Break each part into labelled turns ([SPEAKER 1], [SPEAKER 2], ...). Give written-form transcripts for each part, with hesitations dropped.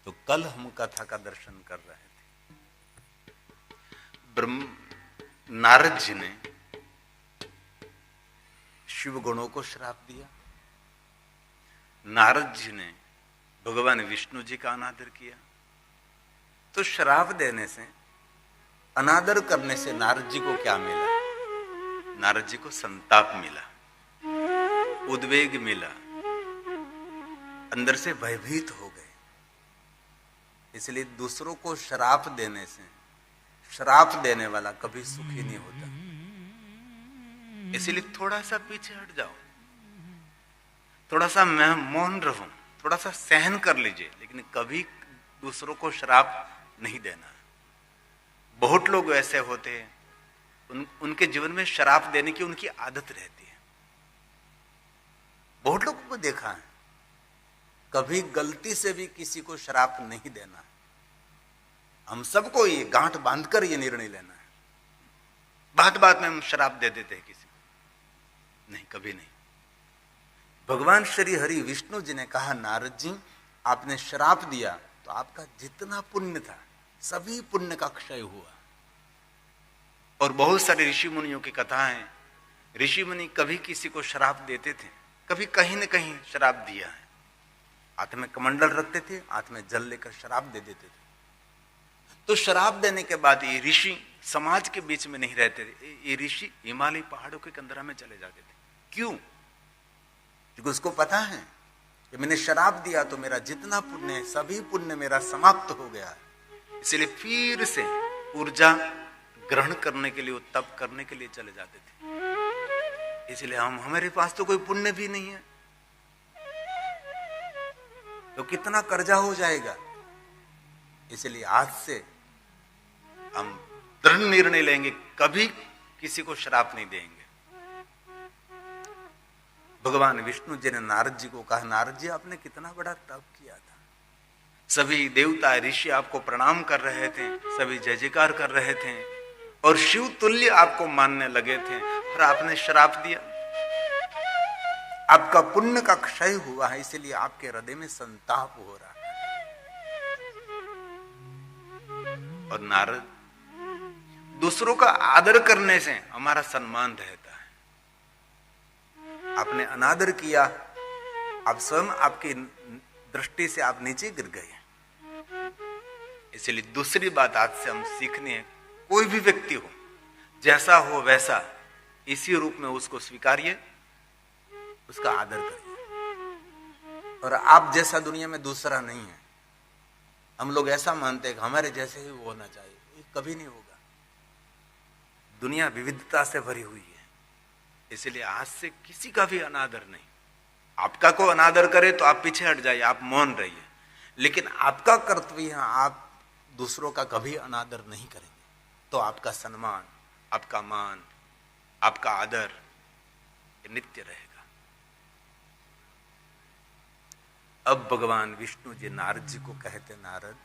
[SPEAKER 1] तो कल हम कथा का दर्शन कर रहे थे। नारद जी ने शिव गुणों को श्राप दिया। नारद जी ने भगवान विष्णु जी का अनादर किया। तो श्राप देने से, अनादर करने से नारद जी को क्या मिला? नारद जी को संताप मिला, उद्वेग मिला, अंदर से भयभीत हो गए। इसलिए दूसरों को श्राप देने से, श्राप देने वाला कभी सुखी नहीं होता। इसलिए थोड़ा सा पीछे हट जाओ, थोड़ा सा मैं मौन रहूं, थोड़ा सा सहन कर लीजिए, लेकिन कभी दूसरों को श्राप नहीं देना। बहुत लोग ऐसे होते हैं, उनके जीवन में श्राप देने की उनकी आदत रहती है। बहुत लोगों को देखा है, कभी गलती से भी किसी को श्राप नहीं देना। हम सबको ये गांठ बांधकर ये निर्णय लेना है। बात बात में हम श्राप दे देते हैं किसी को, नहीं, कभी नहीं। भगवान श्री हरि विष्णु जी ने कहा, नारद जी आपने श्राप दिया तो आपका जितना पुण्य था सभी पुण्य का क्षय हुआ। और बहुत सारे ऋषि मुनियों की कथाएं, ऋषि मुनि कभी किसी को श्राप देते थे, कभी कहीं न कहीं श्राप दिया है। हाथ में कमंडल रखते थे, हाथ में जल लेकर श्राप दे देते थे। तो श्राप देने के बाद ये ऋषि समाज के बीच में नहीं रहते थे। ये ऋषि हिमालय पहाड़ों के कंदरा में चले जाते थे। क्यों? क्योंकि उसको पता है कि मैंने श्राप दिया तो मेरा जितना पुण्य है सभी पुण्य मेरा समाप्त हो गया है। इसलिए फिर से ऊर्जा ग्रहण करने के लिए, तप करने के लिए चले जाते थे। इसलिए हमारे पास तो कोई पुण्य भी नहीं है, तो कितना कर्जा हो जाएगा। इसलिए आज से हम दृढ़ निर्णय लेंगे, कभी किसी को श्राप नहीं देंगे। भगवान विष्णु जी ने नारद जी को कहा, नारद जी आपने कितना बड़ा तप किया था, सभी देवता ऋषि आपको प्रणाम कर रहे थे, सभी जय जयकार कर रहे थे और शिव तुल्य आपको मानने लगे थे, और आपने श्राप दिया। आपका पुण्य का क्षय हुआ है, इसलिए आपके हृदय में संताप हो रहा है। और नारद, दूसरों का आदर करने से हमारा सम्मान रहता है। आपने अनादर किया, आप स्वयं, आपकी दृष्टि से आप नीचे गिर गए। इसलिए दूसरी बात आज से हम सीखनी है, कोई भी व्यक्ति हो, जैसा हो वैसा इसी रूप में उसको स्वीकारिए, उसका आदर करिए। और आप जैसा दुनिया में दूसरा नहीं है। हम लोग ऐसा मानते हैं कि हमारे जैसे ही होना चाहिए, ये कभी नहीं होगा। दुनिया विविधता से भरी हुई है, इसलिए आज से किसी का भी अनादर नहीं। आपका को अनादर करे तो आप पीछे हट जाइए, आप मौन रहिए, लेकिन आपका कर्तव्य है, आप दूसरों का कभी अनादर नहीं करेंगे तो आपका सम्मान, आपका मान, आपका आदर नित्य रहेगा। अब भगवान विष्णु जी नारद जी को कहते, नारद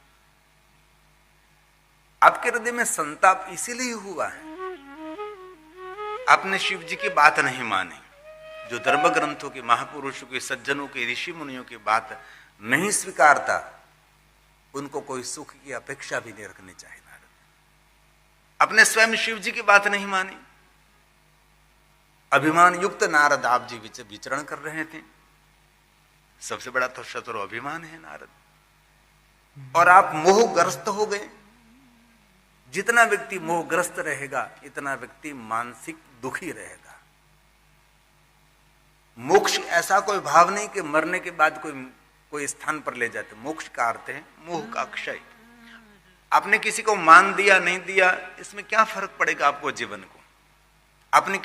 [SPEAKER 1] आपके हृदय में संताप इसीलिए हुआ है, आपने शिव जी की बात नहीं मानी। जो धर्म ग्रंथों के, महापुरुषों के, सज्जनों के, ऋषि मुनियों की बात नहीं स्वीकारता, उनको कोई सुख की अपेक्षा भी नहीं रखनी चाहिए। नारद अपने स्वयं शिव जी की बात नहीं मानी। अभिमान युक्त नारद आप जी विचरण कर रहे थे। सबसे बड़ा तो शत्रु अभिमान है नारद, और आप मोहग्रस्त हो गए। जितना व्यक्ति मोहग्रस्त रहेगा, इतना व्यक्ति मानसिक दुखी रहेगा। मोक्ष ऐसा कोई भाव नहीं कि मरने के बाद कोई स्थान पर ले जाते। मोक्ष का अर्थ है मोह का क्षय। आपने किसी को मान दिया, नहीं दिया, इसमें क्या फर्क पड़ेगा आपको जीवन को। आपने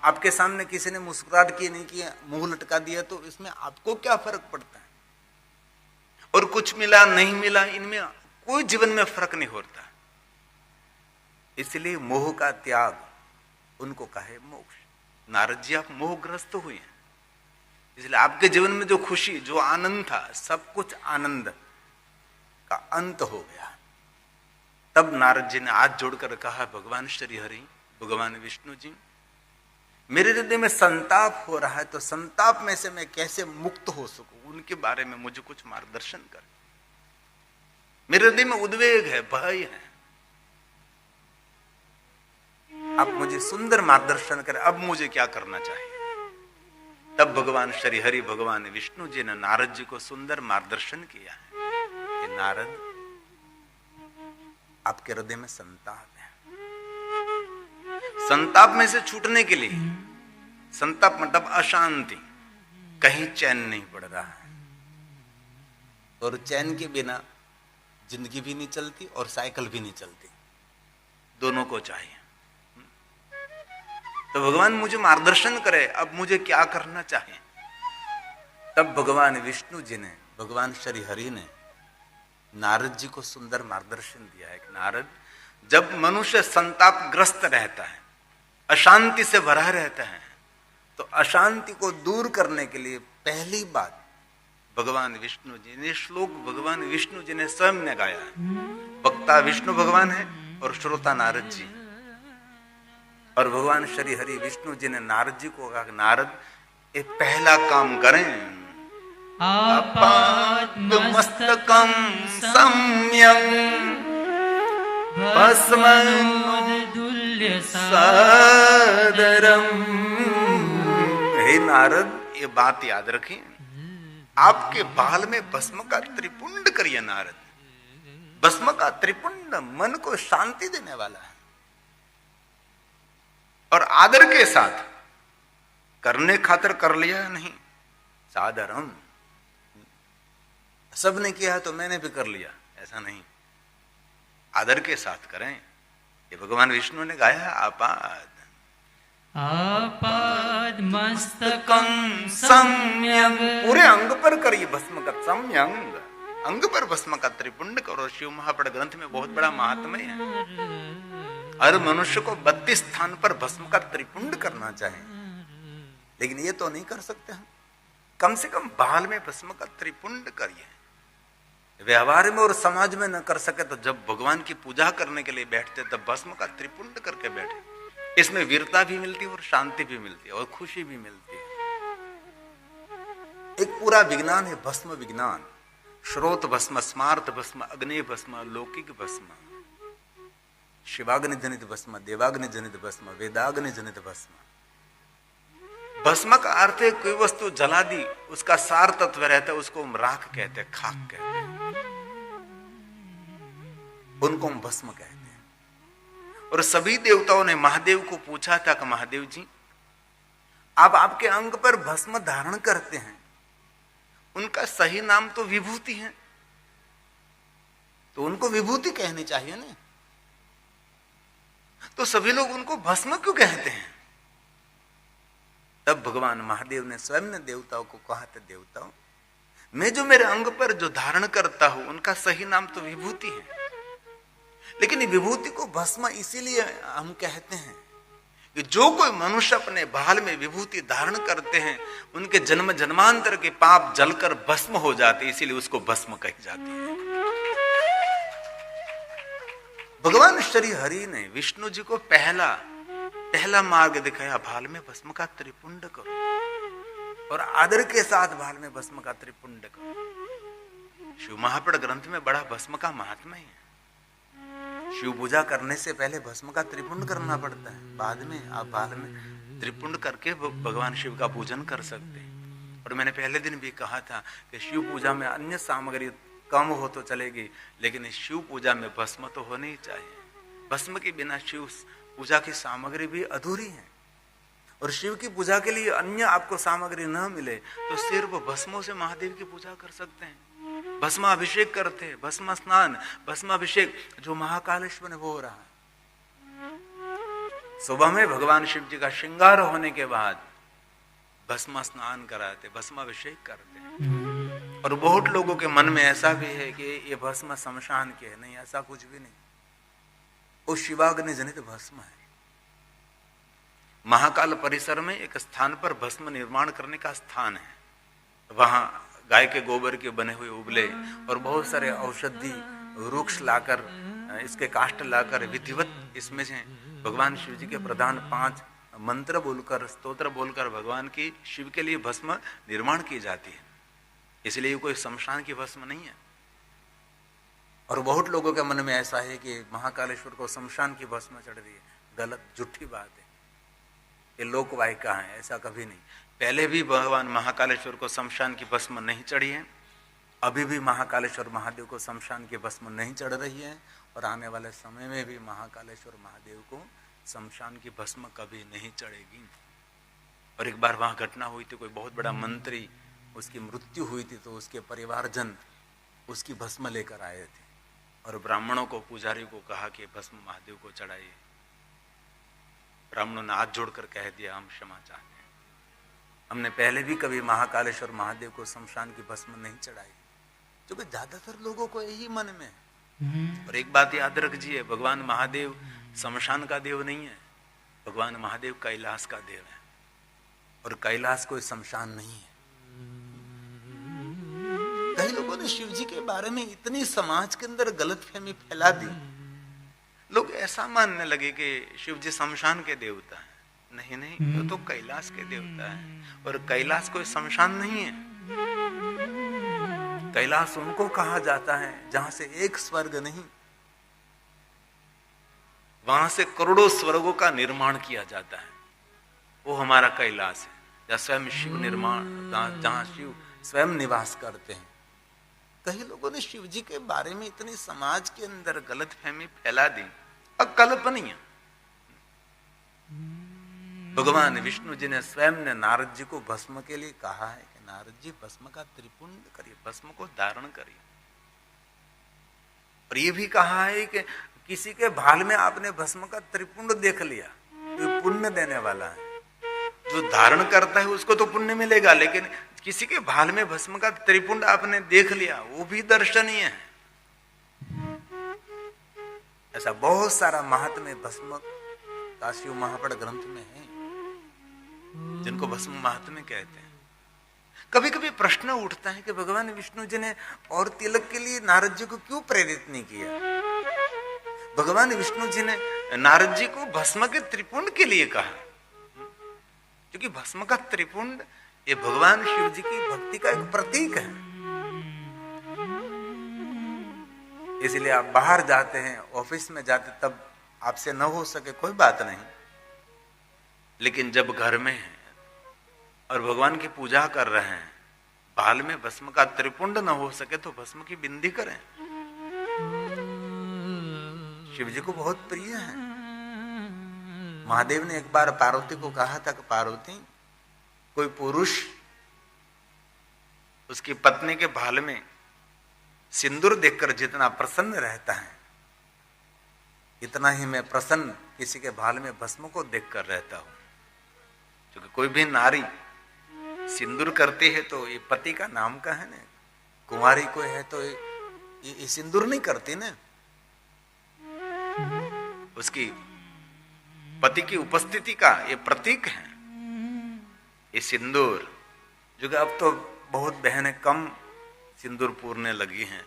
[SPEAKER 1] आपके सामने किसी ने मुस्कुराहट की, नहीं किया, मुंह लटका दिया, तो इसमें आपको क्या फर्क पड़ता है। और कुछ मिला नहीं मिला, इनमें कोई जीवन में फर्क नहीं होता। इसलिए मोह का त्याग उनको कहे मोक्ष। नारद जी आप मोहग्रस्त हुए हैं, इसलिए आपके जीवन में जो खुशी, जो आनंद था, सब कुछ आनंद का अंत हो गया। तब नारद जी ने हाथ जोड़कर कहा, भगवान श्री हरि, भगवान विष्णु जी, मेरे हृदय में संताप हो रहा है, तो संताप में से मैं कैसे मुक्त हो सकूं, उनके बारे में मुझे कुछ मार्गदर्शन कर। मेरे हृदय में उद्वेग है, भय है। आप मुझे सुंदर मार्गदर्शन करें, अब मुझे क्या करना चाहिए। तब भगवान श्री हरि भगवान विष्णु जी ने नारद जी को सुंदर मार्गदर्शन किया है कि नारद, आपके हृदय में संताप है। संताप में से छूटने के लिए, संताप मतलब अशांति, कहीं चैन नहीं पड़ रहा है, और चैन के बिना जिंदगी भी नहीं चलती और साइकिल भी नहीं चलती, दोनों को चाहिए। तो भगवान मुझे मार्गदर्शन करे, अब मुझे क्या करना चाहिए। तब भगवान विष्णु जी ने, भगवान श्री हरि ने नारद जी को सुंदर मार्गदर्शन दिया है कि नारद, जब मनुष्य संतापग्रस्त रहता है, अशांति से भरा रहता है, तो अशांति को दूर करने के लिए पहली बात भगवान विष्णु जी ने, श्लोक भगवान विष्णु जी ने स्वयं ने गाया है। वक्ता विष्णु भगवान है और श्रोता नारद जी, और भगवान श्री हरि विष्णु जी ने नारद जी को कहा, नारद ये पहला काम करें, आपादमस्तकं सम्यं भस्मोदुल्य सादरम। हे नारद, ये बात याद रखें, आपके बाल में भस्म का त्रिपुंड करिए नारद। भस्म का त्रिपुंड मन को शांति देने वाला है, और आदर के साथ, करने खातर कर लिया नहीं, सादरम। सबने किया है तो मैंने भी कर लिया, ऐसा नहीं, आदर के साथ करें। ये भगवान विष्णु ने गाया है, आपादमस्तकं सम्यं, पूरे अंग पर करिए भस्म का, सम्यंग अंग पर भस्म का त्रिपुंड करो। शिव महापड़ ग्रंथ में बहुत बड़ा महात्म्य है। हर मनुष्य को 32 स्थान पर भस्म का त्रिपुंड करना चाहिए, लेकिन ये तो नहीं कर सकते हम। कम से कम बाल में भस्म का त्रिपुंड करिए। व्यवहार में और समाज में न कर सके तो जब भगवान की पूजा करने के लिए बैठते तब भस्म का त्रिपुंड करके बैठे। इसमें वीरता भी मिलती है और शांति भी मिलती है और खुशी भी मिलती है। एक पूरा विज्ञान है भस्म विज्ञान। श्रोत भस्म, स्मार्त भस्म, अग्नि भस्म, लौकिक भस्म, शिवाग्नि जनित भस्म, देवाग्नि जनित भस्म, वेदाग्नि जनित भस्म। भस्म का अर्थ है कोई वस्तु जला दी, उसका सार तत्व रहता है, उसको हम राख कहते हैं, खाक कहते हैं, उनको हम भस्म कहते हैं। और सभी देवताओं ने महादेव को पूछा था कि महादेव जी, आप आपके अंग पर भस्म धारण करते हैं, उनका सही नाम तो विभूति है, तो उनको विभूति कहनी चाहिए ना, तो सभी लोग उनको भस्म क्यों कहते हैं। तब भगवान महादेव ने स्वयं ने देवताओं को कहा था, देवताओं, मैं जो मेरे अंग पर जो धारण करता हूं उनका सही नाम तो विभूति है, लेकिन विभूति को भस्म इसीलिए हम कहते हैं कि जो कोई मनुष्य अपने बाल में विभूति धारण करते हैं उनके जन्म जन्मांतर के पाप जलकर भस्म हो जाते, इसीलिए उसको भस्म कही जाती है। भगवान श्री हरि ने विष्णु जी को पहला मार्ग दिखाया, भाल में भस्म का त्रिपुंड करो और आदर के साथ भाल में भस्म का त्रिपुंड करो। शिव महापड़ ग्रंथ में बड़ा भस्म का महात्मा है। शिव पूजा करने से पहले भस्म का त्रिपुंड करना पड़ता है, बाद में आप भाल में त्रिपुंड करके भगवान शिव का पूजन कर सकते हैं। और मैंने पहले दिन भी कहा था कि शिव पूजा में अन्य सामग्री कम हो तो चलेगी, लेकिन शिव पूजा में भस्म तो होनी ही चाहिए। भस्म के बिना शिव पूजा की सामग्री भी अधूरी है। और शिव की पूजा के लिए अन्य आपको सामग्री न मिले तो सिर्फ भस्मों से महादेव की पूजा कर सकते हैं। भस्माभिषेक करते हैं, भस्म स्नान, भस्माभिषेक जो महाकालेश्वर में हो रहा है। सुबह में भगवान शिव जी का श्रृंगार होने के बाद भस्म स्नान कराते, भस्माभिषेक करते हैं। और बहुत लोगों के मन में ऐसा भी है कि ये भस्म शमशान के है, नहीं, ऐसा कुछ भी नहीं। वो शिवाग्नि जनित भस्म है। महाकाल परिसर में एक स्थान पर भस्म निर्माण करने का स्थान है। वहां गाय के गोबर के बने हुए उबले और बहुत सारे औषधि वृक्ष लाकर, इसके काष्ठ लाकर विधिवत इसमें से भगवान शिव जी के प्रधान 5 मंत्र बोलकर, स्तोत्र बोलकर भगवान की शिव के लिए भस्म निर्माण की जाती है। इसलिए कोई शमशान की भस्म नहीं है। और बहुत लोगों के मन में ऐसा है कि महाकालेश्वर को शमशान की भस्म चढ़ रही है। गलत, झूठी बात है। ये लोक वायका है, ऐसा कभी नहीं। पहले भी भगवान महाकालेश्वर को शमशान की भस्म नहीं चढ़ी है, अभी भी महाकालेश्वर महादेव को शमशान की भस्म नहीं चढ़ रही है, और आने वाले समय में भी महाकालेश्वर महादेव को शमशान की भस्म कभी नहीं चढ़ेगी। और एक बार वहां घटना हुई थी, कोई बहुत बड़ा मंत्री, उसकी मृत्यु हुई थी, तो उसके परिवारजन उसकी भस्म लेकर आए थे और ब्राह्मणों को, पुजारी को कहा कि भस्म महादेव को चढ़ाइए। ब्राह्मणों ने हाथ जोड़कर कह दिया, हम क्षमा चाहते हैं, हमने पहले भी कभी महाकालेश्वर महादेव को शमशान की भस्म नहीं चढ़ाई, क्योंकि ज्यादातर लोगों को यही मन में है। और एक बात याद रखिए, भगवान महादेव शमशान का देव नहीं है, भगवान महादेव कैलाश का देव है, और कैलाश कोई शमशान नहीं है। कई लोगों ने शिव जी के बारे में इतनी समाज के अंदर गलतफहमी फैला दी, लोग ऐसा मानने लगे कि शिव जी शमशान के देवता हैं। नहीं नहीं, तो कैलाश के देवता है, और कैलाश कोई शमशान नहीं है। कैलाश उनको कहा जाता है जहां से एक स्वर्ग नहीं, वहां से करोड़ों स्वर्गों का निर्माण किया जाता है, वो हमारा कैलाश है, जहां स्वयं शिव निर्माण, जहां शिव स्वयं निवास करते हैं। कई लोगों ने शिव जी के बारे में इतनी समाज के अंदर गलतफहमी फैला दी, अकल्पनीय। भगवान विष्णु जी ने स्वयं ने नारद जी को भस्म के लिए कहा है कि नारद जी भस्म का त्रिपुंड करिए, भस्म को धारण करिए। और ये भी कहा है कि किसी के भाल में आपने भस्म का त्रिपुंड देख लिया तो पुण्य देने वाला है। जो धारण करता है उसको तो पुण्य मिलेगा, लेकिन किसी के भाल में भस्म का त्रिपुंड आपने देख लिया, वो भी दर्शनीय है। ऐसा बहुत सारा महात्म्य भस्म का शिव महापड़ ग्रंथ में है, जिनको भस्म महात्म्य कहते हैं। कभी कभी प्रश्न उठता है कि भगवान विष्णु जी ने और तिलक के लिए नारद जी को क्यों प्रेरित नहीं किया। भगवान विष्णु जी ने नारद जी को भस्म के त्रिपुंड के लिए कहा, क्योंकि भस्म का त्रिपुंड ये भगवान शिव जी की भक्ति का एक प्रतीक है। इसलिए आप बाहर जाते हैं, ऑफिस में जाते, तब आपसे न हो सके कोई बात नहीं, लेकिन जब घर में हैं और भगवान की पूजा कर रहे हैं, बाल में भस्म का त्रिपुंड न हो सके तो भस्म की बिंदी करें। शिव जी को बहुत प्रिय है। महादेव ने एक बार पार्वती को कहा था कि पार्वती, कोई पुरुष उसकी पत्नी के भाल में सिंदूर देखकर जितना प्रसन्न रहता है, इतना ही मैं प्रसन्न किसी के भाल में भस्म को देखकर रहता हूं। क्योंकि कोई भी नारी सिंदूर करती है तो ये पति का नाम का है ना, कुंवारी कोई है तो ये सिंदूर नहीं करती ना, उसकी पति की उपस्थिति का ये प्रतीक है ये सिंदूर। जो कि अब तो बहुत बहनें कम सिंदूर पूरने लगी हैं,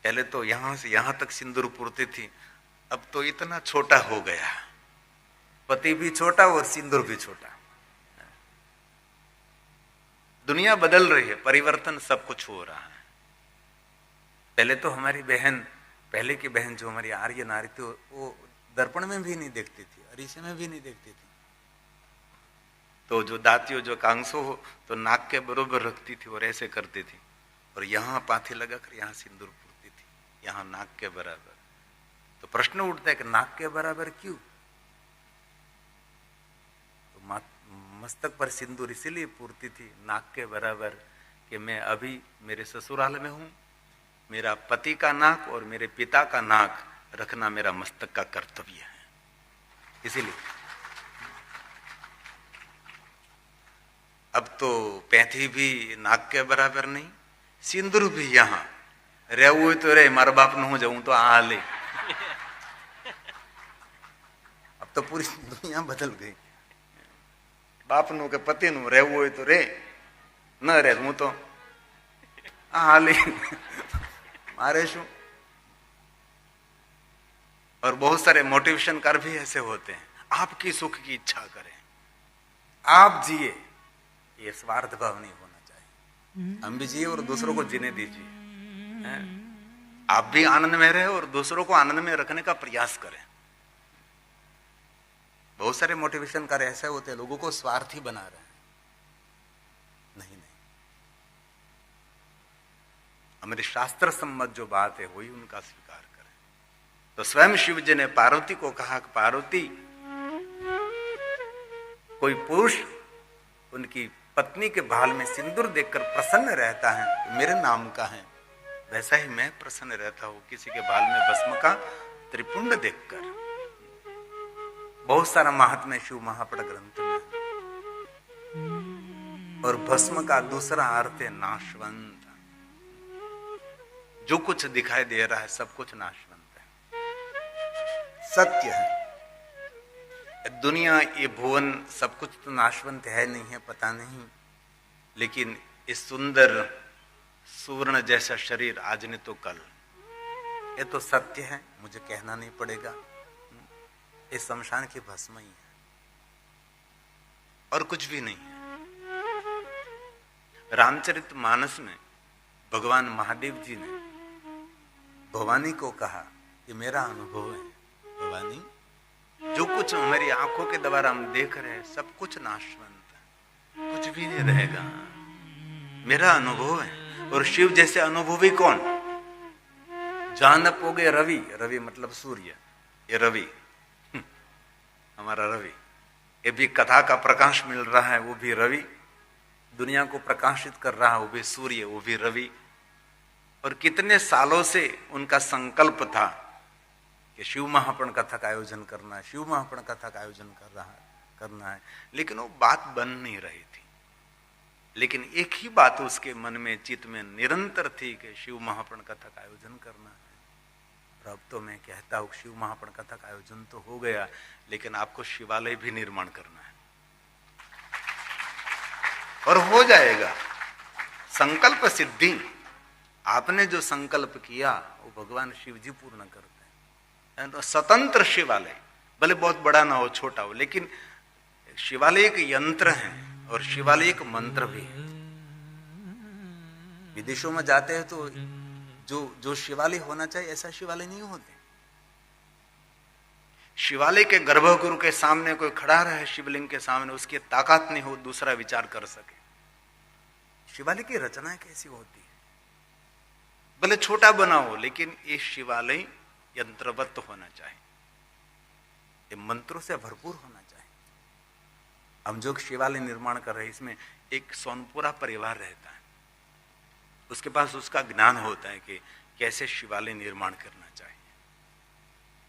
[SPEAKER 1] पहले तो यहां से यहां तक सिंदूर पूरती थी, अब तो इतना छोटा हो गया, पति भी छोटा और सिंदूर भी छोटा। दुनिया बदल रही है, परिवर्तन सब कुछ हो रहा है। पहले तो हमारी बहन, पहले की बहन जो हमारी आर्य नारी थी, वो दर्पण में भी नहीं देखती थी, अरीसे में भी नहीं देखती थी, तो जो दाती हो, जो कांसो हो, तो नाक के बरोबर रखती थी और ऐसे करती थी, और यहाँ पाथी लगाकर यहाँ सिंदूर पूरती थी, यहाँ नाक के बराबर। तो प्रश्न उठता है कि नाक के बराबर क्यों? तो मस्तक पर सिंदूर इसीलिए पूरती थी नाक के बराबर कि मैं अभी मेरे ससुराल में हूं, मेरा पति का नाक और मेरे पिता का नाक रखना मेरा मस्तक का कर्तव्य है, इसीलिए। अब तो पैंथी भी नाक के बराबर नहीं, सिंदूर भी यहाँ रहू तो रे, मारा बाप न हो जाऊं तो आ ले। अब तो पूरी दुनिया बदल गई, बाप नु के पति नु रहू तो रे, न रहे हूं तो आ ले मारे शू। और बहुत सारे मोटिवेशन कर भी ऐसे होते हैं, आपकी सुख की इच्छा करें, आप जिए, ये स्वार्थ भाव नहीं होना चाहिए। हम भी जिए और दूसरों को जीने दीजिए। आप भी आनंद में रहे और दूसरों को आनंद में रखने का प्रयास करें। बहुत सारे मोटिवेशनकार ऐसे होते हैं, लोगों को स्वार्थी बना रहे हैं। नहीं नहीं, हमारे शास्त्र सम्मत जो बात है वही उनका स्वीकार करें। तो स्वयं शिव जी ने पार्वती को कहा कि पार्वती, कोई पुरुष उनकी पत्नी के भाल में सिंदूर देखकर प्रसन्न रहता है तो मेरे नाम का है, वैसा ही मैं प्रसन्न रहता हूं किसी के भाल में भस्म का त्रिपुंड देखकर। बहुत सारा महात्म्य शिव महापड़ ग्रंथ में। और भस्म का दूसरा अर्थ है नाशवंत। जो कुछ दिखाई दे रहा है सब कुछ नाशवंत है, सत्य है। दुनिया, ये भुवन, सब कुछ तो नाशवंत है नहीं है, पता नहीं, लेकिन इस सुंदर सुवर्ण जैसा शरीर आज ने तो कल, ये तो सत्य है, मुझे कहना नहीं पड़ेगा। इस शमशान की भस्म ही है और कुछ भी नहीं है। रामचरितमानस में भगवान महादेव जी ने भवानी को कहा कि मेरा अनुभव है भवानी, जो कुछ हमारी आंखों के द्वारा हम देख रहे हैं सब कुछ नाशवंत है, कुछ भी नहीं रहेगा, मेरा अनुभव है। और शिव जैसे अनुभवी कौन? जान पोगे रवि, रवि मतलब सूर्य, ये रवि हमारा रवि, ये भी कथा का प्रकाश मिल रहा है, वो भी रवि, दुनिया को प्रकाशित कर रहा है वो भी सूर्य, वो भी रवि। और कितने सालों से उनका संकल्प था कि शिव महापुराण कथा का आयोजन करना है, शिव महापुराण कथा का आयोजन करना है, लेकिन वो बात बन नहीं रही थी। लेकिन एक ही बात उसके मन में, चित्त में निरंतर थी कि शिव महापुराण कथा का आयोजन करना है। और अब तो मैं कहता हूं शिव महापुराण कथा का आयोजन तो हो गया, लेकिन आपको शिवालय भी निर्माण करना है और हो जाएगा। संकल्प सिद्धि, आपने जो संकल्प किया वो भगवान शिव जी पूर्ण करते हैं। तो स्वतंत्र शिवालय, भले बहुत बड़ा ना हो, छोटा हो, लेकिन शिवालय एक यंत्र है और शिवालय एक मंत्र भी है। विदेशों में जाते हैं तो जो शिवालय होना चाहिए ऐसा शिवालय नहीं होते। शिवालय के गर्भगृह के सामने कोई खड़ा रहे, शिवलिंग के सामने, उसकी ताकत नहीं हो दूसरा विचार कर सके। शिवालय की रचना कैसी होती है? भले छोटा बना हो, लेकिन ये शिवालय यंत्रवत होना चाहिए, ये मंत्रों से भरपूर होना चाहिए। हम जो शिवालय निर्माण कर रहे हैं, इसमें एक सोनपुरा परिवार रहता है, उसके पास उसका ज्ञान होता है कि कैसे शिवालय निर्माण करना चाहिए।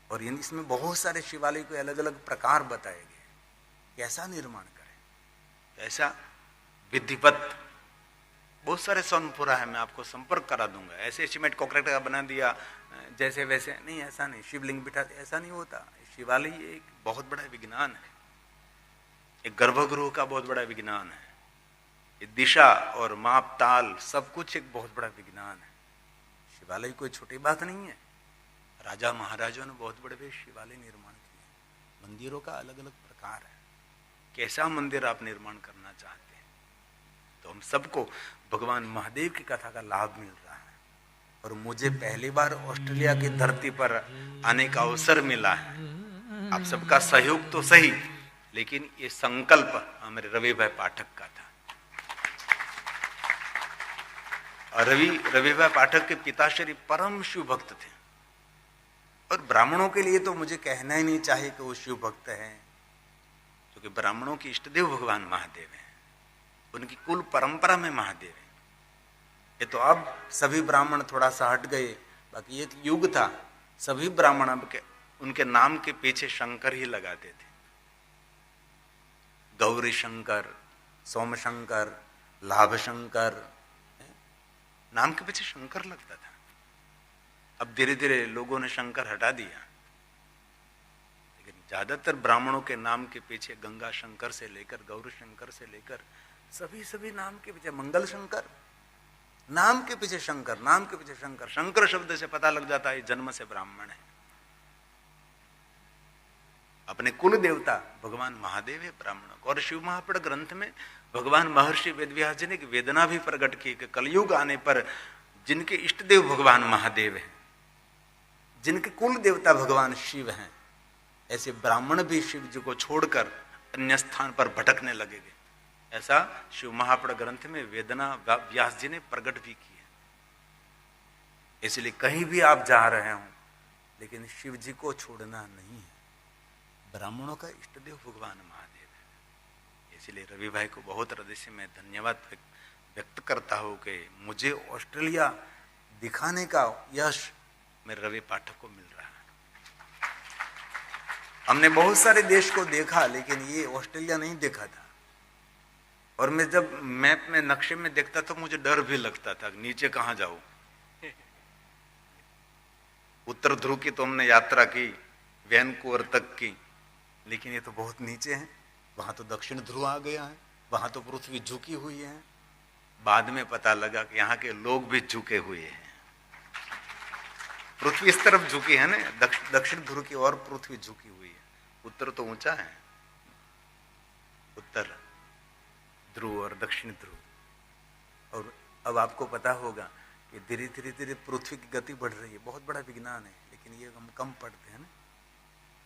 [SPEAKER 1] और इसमें बहुत सारे शिवालय को अलग अलग प्रकार बताए गए, कैसा निर्माण करें, कैसा विधिवत। बहुत सारे सोनपुरा है, मैं आपको संपर्क करा दूंगा। ऐसे सीमेंट कंक्रीट का बना दिया जैसे वैसे नहीं, ऐसा नहीं। शिवलिंग बिठा, ऐसा नहीं होता। शिवालय एक बहुत बड़ा विज्ञान है, एक गर्भगृह का बहुत बड़ा विज्ञान है। दिशा और माप ताल सब कुछ एक बहुत बड़ा विज्ञान है। शिवालय कोई छोटी बात नहीं है। राजा महाराजों ने बहुत बड़े शिवालय निर्माण किए। मंदिरों का अलग अलग प्रकार है, कैसा मंदिर आप निर्माण करना चाहते हैं। तो हम सबको भगवान महादेव की कथा का लाभ मिल रहा है। और मुझे पहली बार ऑस्ट्रेलिया की धरती पर आने का अवसर मिला है। आप सबका सहयोग तो सही, लेकिन ये संकल्प हमारे रवि भाई पाठक का था। और रवि भाई पाठक के पिताश्री परम शिव भक्त थे। और ब्राह्मणों के लिए तो मुझे कहना ही नहीं चाहिए कि वो शिव भक्त हैं, क्योंकि ब्राह्मणों के इष्टदेव भगवान महादेव हैं, उनकी कुल परंपरा में महादेव है। ये तो अब सभी ब्राह्मण थोड़ा सा हट गए, बाकी एक युग था सभी ब्राह्मण अब के उनके नाम के पीछे शंकर ही लगाते थे। गौरी शंकर, सोम शंकर, लाभ शंकर, नाम के पीछे शंकर लगता था। अब धीरे धीरे लोगों ने शंकर हटा दिया, लेकिन ज्यादातर ब्राह्मणों के नाम के पीछे गंगा शंकर से लेकर गौरी शंकर से लेकर सभी नाम के पीछे मंगल शंकर, नाम के पीछे शंकर, नाम के पीछे शंकर। शंकर शब्द से पता लग जाता है जन्म से ब्राह्मण है। अपने कुल देवता भगवान महादेव है ब्राह्मणों को। और शिव महापुराण ग्रंथ में भगवान महर्षि वेदव्यास जी ने वेदना भी प्रकट की कि कलयुग आने पर जिनके इष्ट देव भगवान महादेव हैं, जिनके कुल देवता भगवान शिव हैं, ऐसे ब्राह्मण भी शिव जी को छोड़कर अन्य स्थान पर भटकने लगेंगे। ऐसा शिव महापुराण ग्रंथ में वेदना व्यास जी ने प्रकट भी की है। इसलिए कहीं भी आप जा रहे हो, लेकिन शिव जी को छोड़ना नहीं है। ब्राह्मणों का इष्ट देव भगवान महादेव है। इसलिए रवि भाई को बहुत हृदय से मैं धन्यवाद व्यक्त करता हूं कि मुझे ऑस्ट्रेलिया दिखाने का यश मेरे रवि पाठक को मिल रहा है। हमने बहुत सारे देश को देखा, लेकिन ये ऑस्ट्रेलिया नहीं देखा था। और मैं जब मैप में नक्शे में देखता तो मुझे डर भी लगता था, नीचे कहां जाऊं। उत्तर ध्रुव की तो हमने यात्रा की, वैनकूवर तक की, लेकिन ये तो बहुत नीचे है। वहां तो दक्षिण ध्रुव आ गया है, वहां तो पृथ्वी झुकी हुई है। बाद में पता लगा कि यहाँ के लोग भी झुके हुए हैं। पृथ्वी इस तरफ झुकी है ना, दक्षिण ध्रुव की ओर पृथ्वी झुकी हुई है। उत्तर तो ऊंचा है, उत्तर ध्रुव और दक्षिण ध्रुव। और अब आपको पता होगा कि धीरे धीरे धीरे पृथ्वी की गति बढ़ रही है। बहुत बड़ा विज्ञान है, लेकिन ये हम कम पढ़ते हैं ना,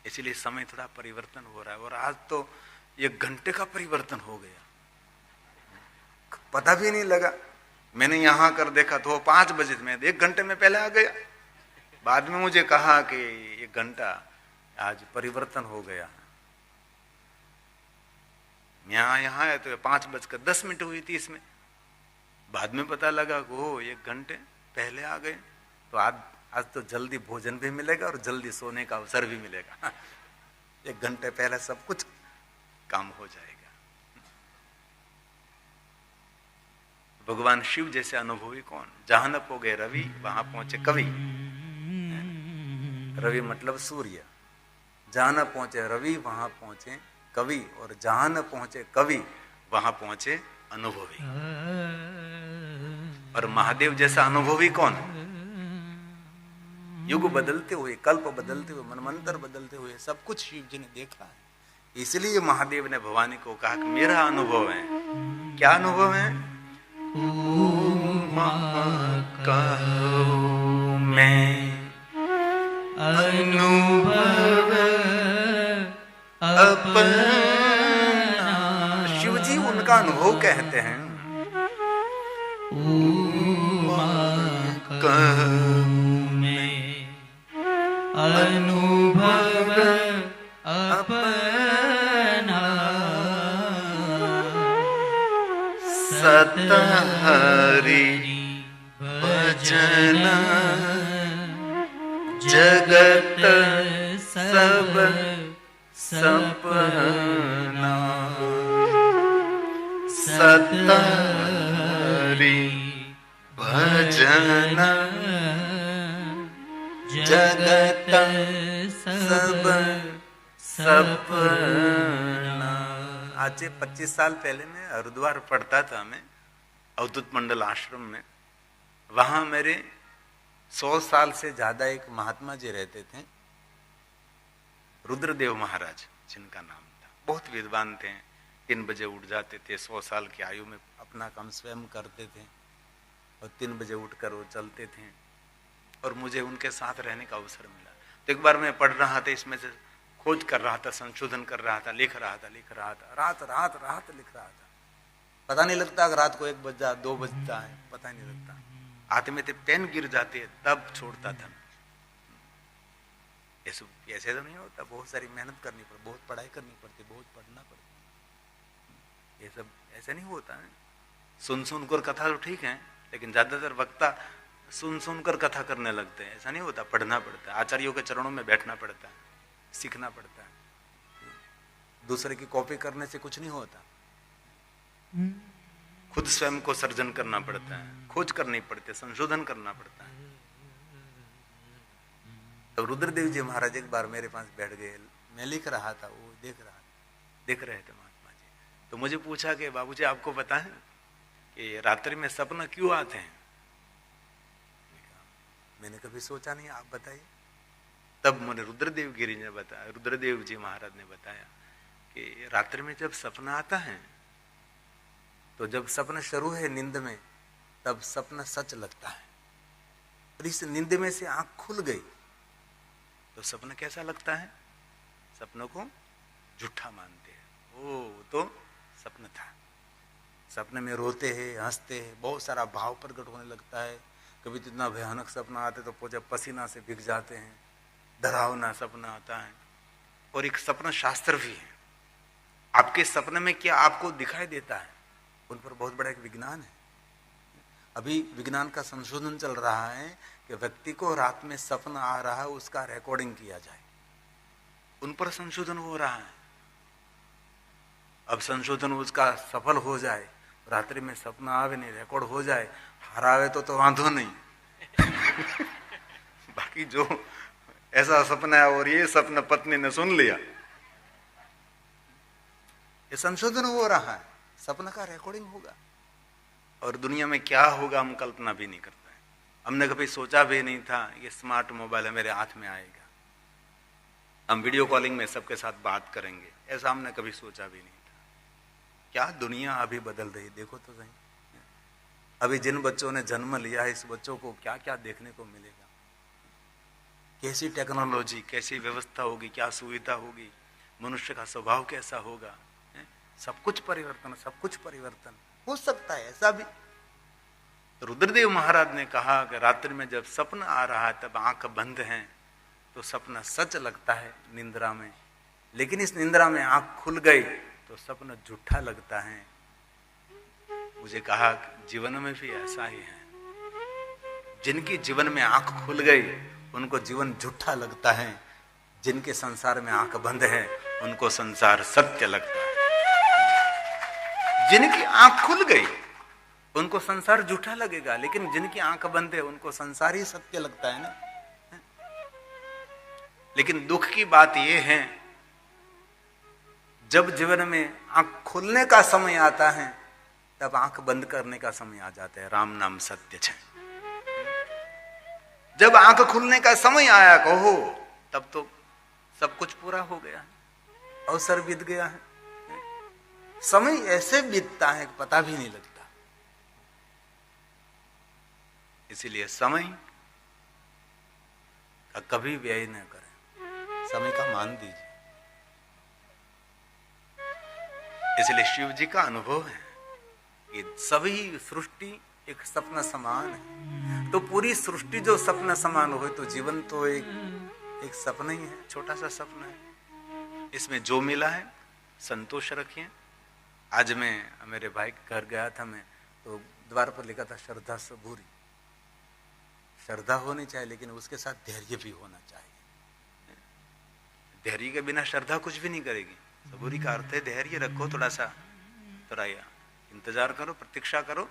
[SPEAKER 1] इसलिए समय थोड़ा परिवर्तन हो रहा है। और आज तो 1 घंटे का परिवर्तन हो गया, पता भी नहीं लगा। मैंने यहां कर देखा तो 5 बजे, मैं 1 घंटे में पहले आ गया। बाद में मुझे कहा कि 1 घंटा आज परिवर्तन हो गया। यहाँ है तो 5:10 हुई थी इसमें। बाद में पता लगा वो 1 घंटे पहले आ गए। तो आज तो जल्दी भोजन भी मिलेगा और जल्दी सोने का अवसर भी मिलेगा। 1 घंटे पहले सब कुछ काम हो जाएगा। भगवान शिव जैसे अनुभवी कौन। जहां न पहुंचे रवि वहां पहुंचे कवि। रवि मतलब सूर्य। जहां न पहुंचे रवि वहां पहुंचे कवि, और जहां न पहुंचे कवि वहां पहुंचे अनुभवी। और महादेव जैसा अनुभवी कौन। युग बदलते हुए, कल्प बदलते हुए, मनमंत्र बदलते हुए सब कुछ शिव जी ने देखा है। इसलिए महादेव ने भवानी को कहा कि मेरा अनुभव है। क्या अनुभव है। कहूं मैं अनुभव अपना। शिव जी उनका अनुभव कहते हैं। कहूं मैं अनुभव अपना, सत हरि भजन जगत सब सपना। सत हरि भजन जगत सब सपना। आज से 25 साल पहले मैं हरिद्वार पढ़ता था, मैं अवधूत मंडल आश्रम में। वहां मेरे 100 साल से ज्यादा एक महात्मा जी रहते थे, रुद्रदेव महाराज जिनका नाम था। बहुत विद्वान थे। 3 बजे उठ जाते थे। 100 साल की आयु में अपना काम स्वयं करते थे और 3 बजे उठकर वो चलते थे। और मुझे उनके साथ रहने का अवसर मिला। तो एक बार मैं पढ़ रहा था, इसमें से खोज कर रहा था, संशोधन कर रहा था, लिख रहा था, रात लिख रहा था। पता नहीं लगता कि रात को 1 बजा 2 बजता है, पता नहीं लगता। हाथ में थे पेन गिर जाते हैं तब छोड़ता था। ऐसे तो नहीं होता। बहुत सारी मेहनत करनी पड़ती, बहुत पढ़ाई करनी पड़ती, बहुत पढ़ना पड़ता। ये सब ऐसे नहीं होता है। सुन कर कथा तो ठीक है, लेकिन ज्यादातर वक्ता सुन कर कथा करने लगते हैं। ऐसा नहीं होता, पढ़ना पड़ता है। आचार्यों के चरणों में बैठना पड़ता है, सीखना पड़ता है। दूसरे की कॉपी करने से कुछ नहीं होता। खुद स्वयं को सर्जन करना पड़ता है, खोज करनी पड़ती है, संशोधन करना पड़ता है। तो रुद्रदेव जी महाराज एक बार मेरे पास बैठ गए। मैं लिख रहा था, वो देख रहे थे महात्मा जी। तो मुझे पूछा कि बाबूजी आपको पता है कि रात्रि में सपना क्यों आते हैं। मैंने कभी सोचा नहीं, आप बताइए। तब मुझे रुद्रदेव गिरी ने बताया, रुद्रदेव जी महाराज ने बताया कि रात्रि में जब सपना आता है, तो जब सपना शुरू है नींद में, तब सपना सच लगता है। और इस नींद में से आंख खुल गई तो सपना कैसा लगता है? सपनों को झूठा मानते हैं। ओ तो सपना था। सपने में रोते हैं, हंसते हैं, बहुत सारा भाव प्रकट होने लगता है। कभी तो इतना भयानक सपना आते तो पूजा पसीना से भीग जाते हैं, डरावना सपना आता है। और एक सपना शास्त्र भी है। आपके सपने में क्या आपको दिखाई देता है, उन पर बहुत बड़ा एक विज्ञान है। अभी विज्ञान का संशोधन चल रहा है कि व्यक्ति को रात में सपना आ रहा है उसका रिकॉर्डिंग किया जाए, उन पर संशोधन हो रहा है। अब संशोधन उसका सफल हो जाए, रात्रि में सपना आवे नहीं, रिकॉर्ड हो जाए, हरावे तो वांधो नहीं बाकी जो ऐसा सपना है और ये सपना पत्नी ने सुन लिया, ये संशोधन हो रहा है, सपना का रिकॉर्डिंग होगा। और दुनिया में क्या होगा हम कल्पना भी नहीं करते हैं। हमने कभी सोचा भी नहीं था ये स्मार्ट मोबाइल है मेरे हाथ में आएगा, हम वीडियो कॉलिंग में सबके साथ बात करेंगे, ऐसा हमने कभी सोचा भी नहीं था। क्या दुनिया अभी बदल रही, देखो तो सही। अभी जिन बच्चों ने जन्म लिया है, इस बच्चों को क्या क्या देखने को मिलेगा, कैसी टेक्नोलॉजी, कैसी व्यवस्था होगी, क्या सुविधा होगी, मनुष्य का स्वभाव कैसा होगा, सब कुछ परिवर्तन, सब कुछ परिवर्तन हो सकता है। ऐसा भी रुद्रदेव महाराज ने कहा कि रात्रि में जब सपना आ रहा है तब आंख बंद है तो सपना सच लगता है निंद्रा में, लेकिन इस निंद्रा में आंख खुल गई तो सपना झूठा लगता है। मुझे कहा जीवन में भी ऐसा ही है, जिनकी जीवन में आंख खुल गई उनको जीवन झूठा लगता है, जिनके संसार में आंख बंद है उनको संसार सत्य लगता है। जिनकी आंख खुल गई उनको संसार झूठा लगेगा, लेकिन जिनकी आंख बंद है उनको संसार ही सत्य लगता है ना। लेकिन दुख की बात यह है, जब जीवन में आंख खुलने का समय आता है तब आंख बंद करने का समय आ जाता है। राम नाम सत्य है। जब आंख खुलने का समय आया कहो तब तो सब कुछ पूरा हो गया है, अवसर बीत गया है। समय ऐसे बीतता है कि पता भी नहीं लगता। इसीलिए समय का कभी व्यय न करें, समय का मान दीजिए। इसलिए शिव जी का अनुभव है कि सभी सृष्टि एक सपना समान है। तो पूरी सृष्टि जो सपना समान हो तो जीवन तो एक सपना ही है, छोटा सा सपना है। इसमें जो मिला है संतोष रखिए। आज मैं मेरे भाई के घर गया था, मैं तो द्वार पर लिखा था श्रद्धा सबूरी। श्रद्धा होनी चाहिए लेकिन उसके साथ धैर्य भी होना चाहिए। धैर्य के बिना श्रद्धा कुछ भी नहीं करेगी। सबूरी का अर्थ है धैर्य रखो, थोड़ा सा थोड़ा इंतजार करो, प्रतीक्षा करो।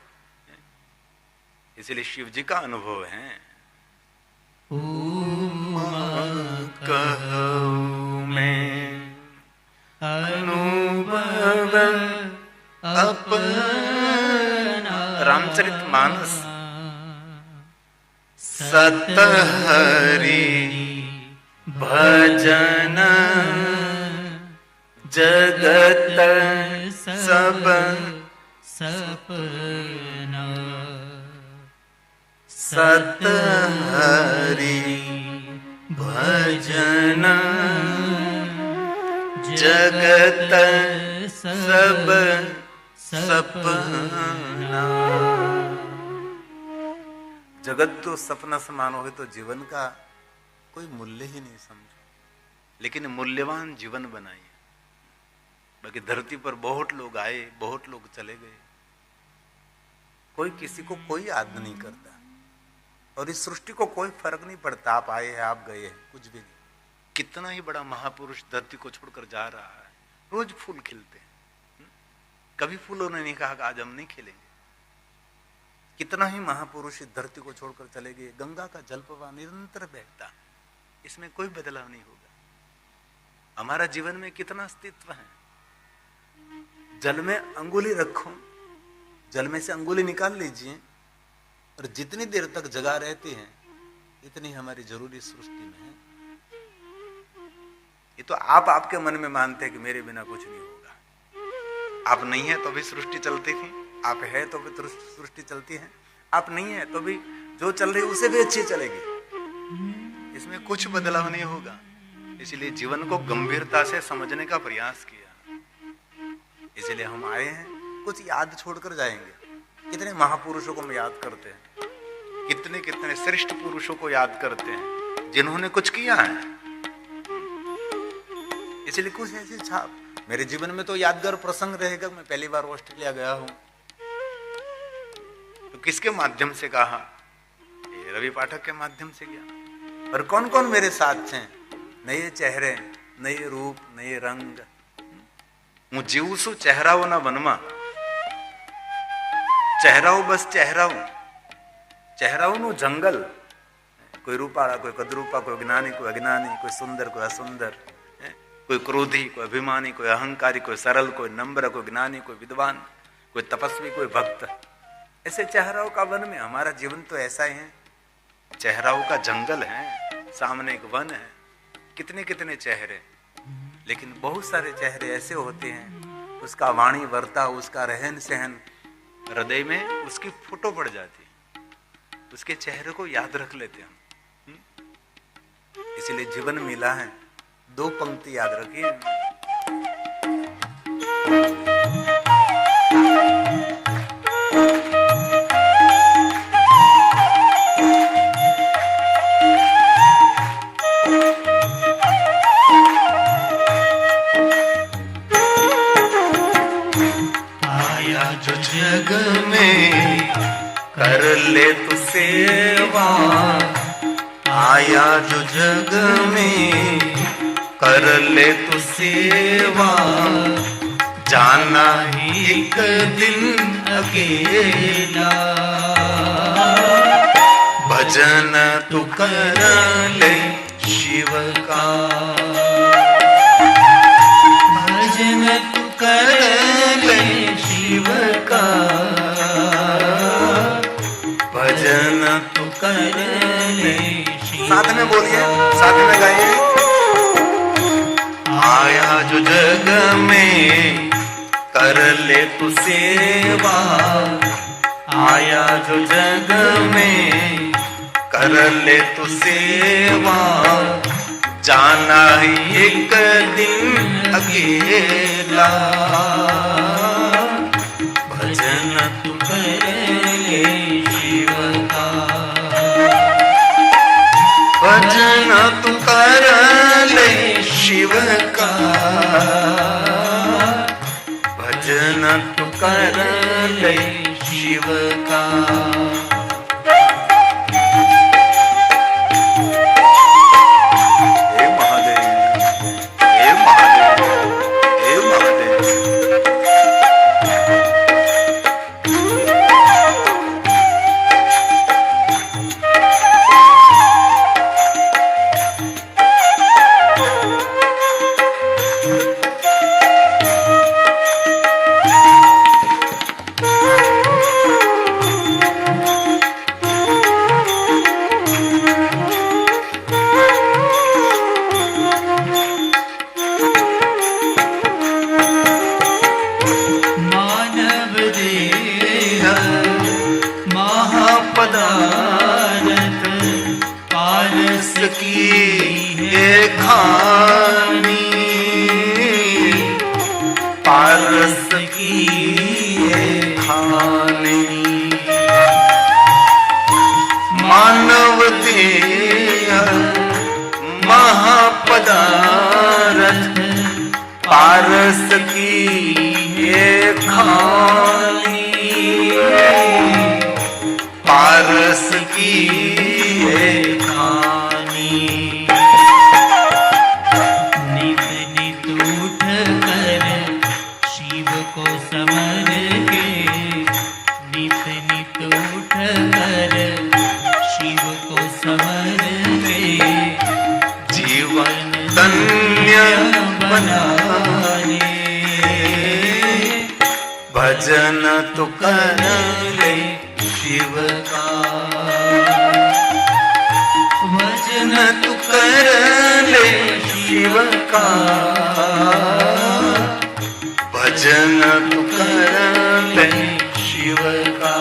[SPEAKER 1] इसलिए शिव जी का अनुभव है। कहूं मैं अनुभव अपना, रामचरितमानस। सत हरि भजन जगत सब सपना। सत हरि भजन जगत सब सपना। जगत तो सपना समान हो तो जीवन का कोई मूल्य ही नहीं समझो, लेकिन मूल्यवान जीवन बनाइए। बाकी धरती पर बहुत लोग आए, बहुत लोग चले गए, कोई किसी को कोई याद नहीं करता। और इस सृष्टि को कोई फर्क नहीं पड़ता, आप आए हैं आप गए हैं, कुछ भी नहीं। कितना ही बड़ा महापुरुष धरती को छोड़कर जा रहा है, रोज फूल खिलते हैं, कभी फूलों ने नहीं कहा कि आज हम नहीं खिलेंगे। कितना ही महापुरुष इस धरती को छोड़कर चले गए। गंगा का जल प्रवाह निरंतर बहता, इसमें कोई बदलाव नहीं होगा। हमारा जीवन में कितना अस्तित्व है। जल में अंगुली रखो, जल में से अंगुली निकाल लीजिए, और जितनी देर तक जगह रहती है इतनी हमारी जरूरी सृष्टि में है। ये तो आप आपके मन में मानते हैं कि मेरे बिना कुछ नहीं होगा। आप नहीं है तो भी सृष्टि चलती थी, आप है तो भी सृष्टि चलती है, आप नहीं है तो भी जो चल रही उसे भी अच्छी चलेगी, इसमें कुछ बदलाव नहीं होगा। इसलिए जीवन को गंभीरता से समझने का प्रयास किया। इसलिए हम आए हैं, कुछ याद छोड़कर जाएंगे। कितने महापुरुषों को हम याद करते हैं, कितने कितने श्रेष्ठ पुरुषों को याद करते हैं जिन्होंने कुछ किया है। इसलिए कुछ ऐसी छाप मेरे जीवन में तो यादगार प्रसंग रहेगा। मैं पहली बार ऑस्ट्रेलिया गया हूं तो किसके माध्यम से कहा? ये रवि पाठक के माध्यम से गया। और कौन कौन मेरे साथ थे? नए चेहरे, नए रूप, नए रंग। હું જીવું છું ચહેરાઓના વનમાં, ચહેરાઓ બસ ચહેરાઓ, ચહેરાઓનું જંગલ। कोई रूपाड़ा, कोई कदरूपा, कोई ज्ञानी, कोई अज्ञानी, कोई सुंदर, कोई असुंदर, कोई क्रोधी, कोई अभिमानी, कोई अहंकारी, कोई सरल, कोई नम्र, कोई ज्ञानी, कोई विद्वान, कोई तपस्वी, कोई भक्त। ऐसे चेहराओं का वन में हमारा जीवन तो ऐसा ही है। चेहराओं का जंगल है, सामने एक वन है, कितने कितने चेहरे। लेकिन बहुत सारे चेहरे ऐसे होते हैं, उसका वाणी वर्ताव, उसका रहन सहन हृदय में उसकी फोटो पड़ जाती है, उसके चेहरे को याद रख लेते हम। इसलिए जीवन मिला है, दो पंक्ति याद रखिए।
[SPEAKER 2] आया जो जग में कर ले तू सेवा, आया जो जग में कर ले तू सेवा, जाना ही एक दिन अकेला, भजन तू कर ले शिव का, भजन तू कर ले शिव का, भजन तू कर ले।
[SPEAKER 1] साथ में बोलिए, साथ में गाइए।
[SPEAKER 2] आया जो जग में कर ले तू सेवा, आया जो जग में कर ले तू सेवा, जाना ही एक दिन अकेला, भजन तू कर ले शिव का, भजन तू कर ले शिव का, भजन तू कर ले शिव का।
[SPEAKER 1] हे महादेव, हे महादेव, हे महादेव।
[SPEAKER 2] पारस की खानी मानव देह महापदारथ, पारस की ये खानी, पारस की ये खानी। नित नित उठ कर शिव को समर के, नित नित उठ कर शिव को समर के, जीवन धन्य बनाने, भजन तो कर ले शिव का, भजन तू कर ले शिव का, भजन तू कर ले शिव का।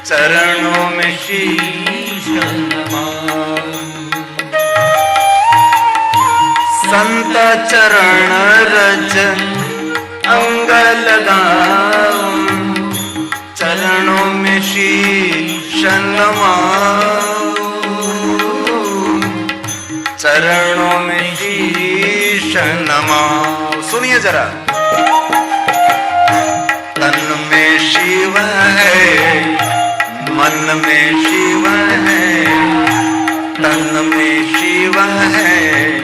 [SPEAKER 2] चरणों में शीश नमाऊं। संत चरण रज अंग लगाऊं। चरणों में शीश नमाऊं। चरणों में शीश नमाऊं। सुनिए जरा। तन में शिव है, मन में शिव है। तन में शिव है,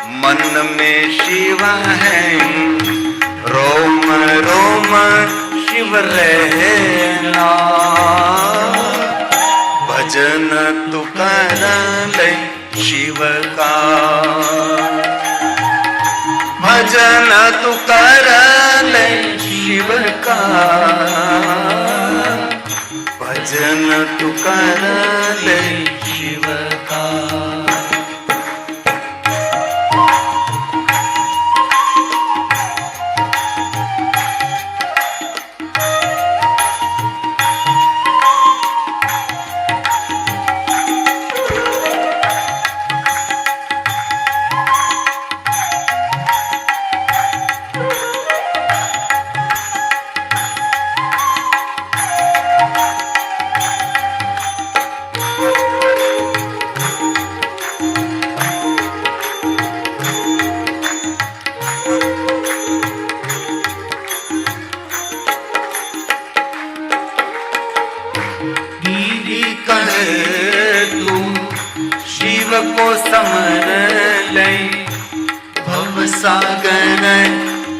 [SPEAKER 2] मन में शिव है। रोम रोम शिव रहना। भजन तू कर ले शिव का। भजन तू कर ले शिव का। भजन तू कर ले शिव का। शिव को समर ले भव सागर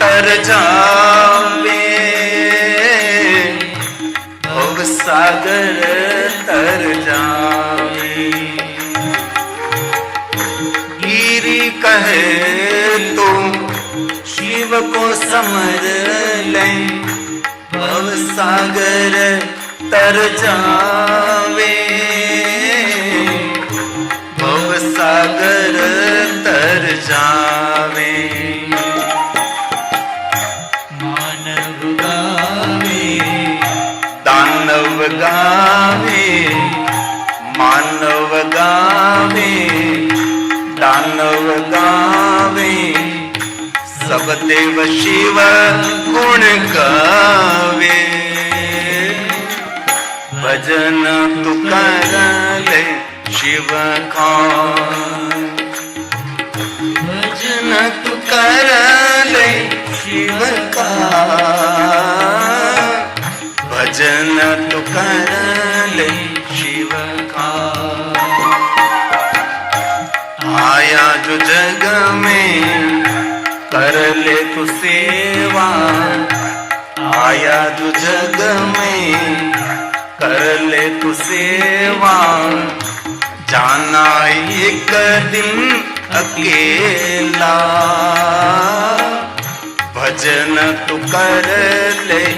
[SPEAKER 2] तर जावे। भव सागर तर जावे। गिरी कहे तो शिव को समर ले भव सागर तर जावे। भव सागर तर जावे। मानव गावे दानव गावे। मानव गावे दानव गावे। सब देव शिव गुण गावे। भजन तू कर ले शिव का। भजन तू कर ले शिव का। भजन तू कर ले शिव का। आया जो जग में कर ले तू सेवा। आया जो जग में कर ले तू सेवा। जाना एक दिन अकेला। भजन तू कर ले